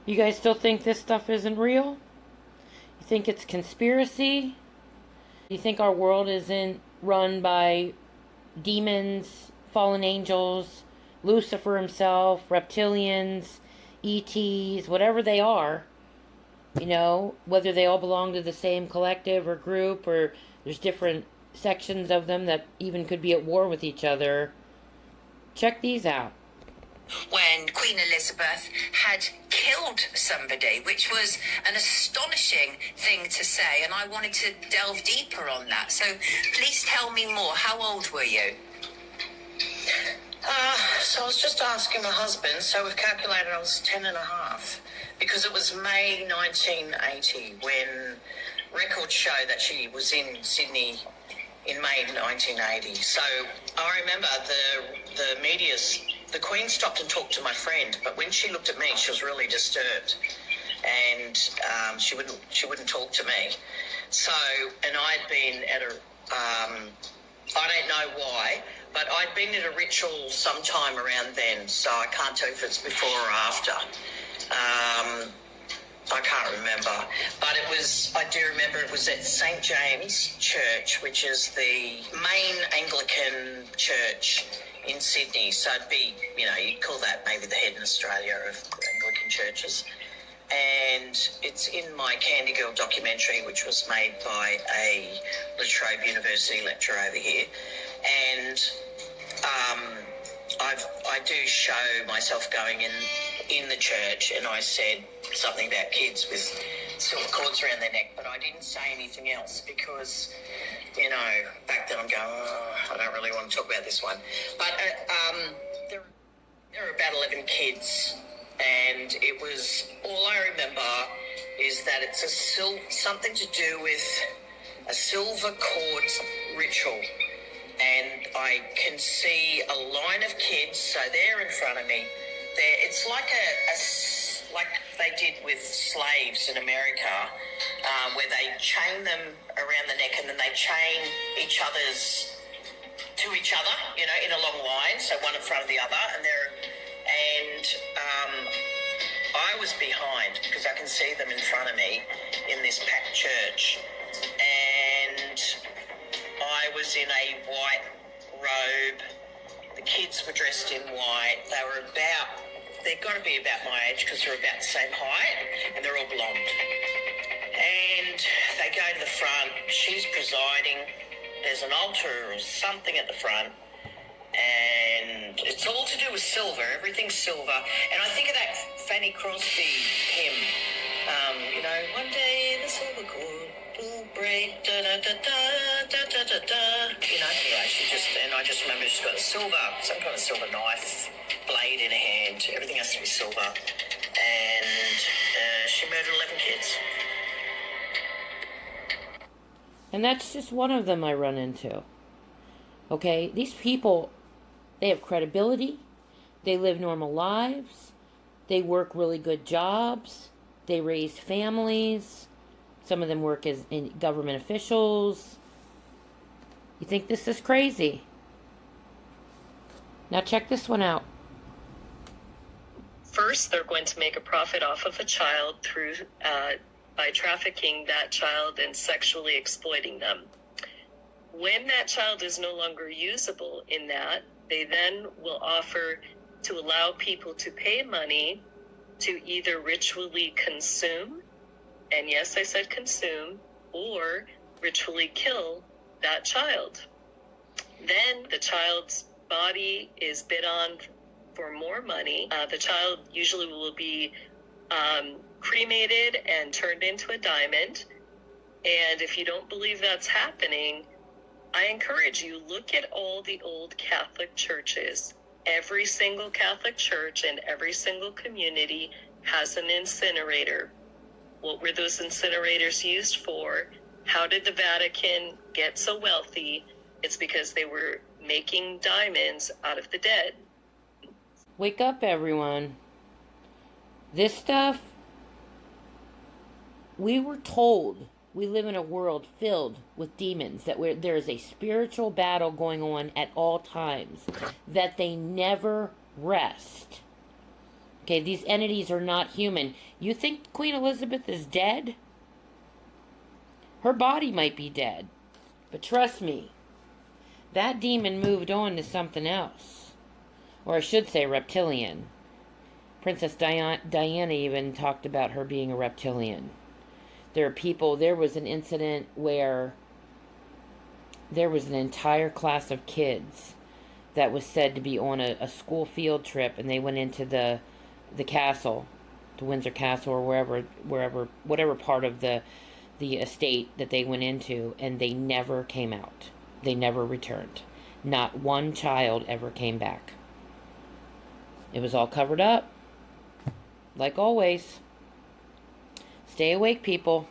You guys still think this stuff isn't real? You think it's conspiracy? You think our world isn't run by demons, fallen angels, Lucifer himself, reptilians, ETs, whatever they are? Whether they all belong to the same collective or group, or there's different sections of them that even could be at war with each other. Check these out. When Queen Elizabeth had killed somebody, which was an astonishing thing to say, and I wanted to delve deeper on that. So please tell me more. How old were you? So I was just asking my husband, so we've calculated I was 10 and a half, because it was May 1980 when records show that she was in Sydney in May 1980. So I remember the media's, the Queen stopped and talked to my friend, but when she looked at me, she was really disturbed, and she wouldn't talk to me. So, and I'd been at a, I don't know why, but I'd been at a ritual sometime around then, so I can't tell if it's before or after. I can't remember, but I do remember it was at St. James Church, which is the main Anglican church in Sydney. So it'd be, you'd call that maybe the head in Australia of Anglican churches. And it's in my Candy Girl documentary, which was made by a La Trobe University lecturer over here. And I do show myself going in the church, and I said something about kids with silver cords around their neck, but I didn't say anything else because, back then I'm going, I don't really want to talk about this one. But there were about 11 kids, and it was, all I remember is that it's something to do with a silver cord ritual. And I can see a line of kids, so they're in front of me. It's like like they did with slaves in America, where they chain them around the neck and then they chain each other's to each other, in a long line, so one in front of the other, and I was behind because I can see them in front of me in this packed church, and I was in a white robe. The kids were dressed in white. They've got to be about my age because they're about the same height, and they're all blonde. And they go to the front. She's presiding. There's an altar or something at the front, and it's all to do with silver. Everything's silver. And I think of that Fanny Crosby hymn, one day the silver cord will break, da da da da da da da da. Anyway, I just remember she's got some kind of silver knife blade in her hand. Everything has to be silver. And she murdered 11 kids. And that's just one of them I run into. Okay, these people, they have credibility, they live normal lives, they work really good jobs, they raise families, some of them work as in government officials. You think this is crazy? Now check this one out. First, they're going to make a profit off of a child through by trafficking that child and sexually exploiting them. When that child is no longer usable in that, they then will offer to allow people to pay money to either ritually consume, and yes, I said consume, or ritually kill that child. Then the child's body is bid on for more money. The child usually will be cremated and turned into a diamond. And if you don't believe that's happening, I encourage you, look at all the old Catholic churches. Every single Catholic church and every single community has an incinerator. What were those incinerators used for? How did the Vatican get so wealthy? It's because they were making diamonds out of the dead. Wake up, everyone. This stuff, we were told we live in a world filled with demons, that there is a spiritual battle going on at all times, that they never rest. Okay, these entities are not human. You think Queen Elizabeth is dead? Her body might be dead. But trust me, that demon moved on to something else. Or I should say reptilian. Princess Diana even talked about her being a reptilian. There was an incident where there was an entire class of kids that was said to be on a school field trip, and they went into the castle, the Windsor Castle, or whatever part of the estate that they went into, and they never came out. They never returned. Not one child ever came back. It was all covered up. Like always. Stay awake, people.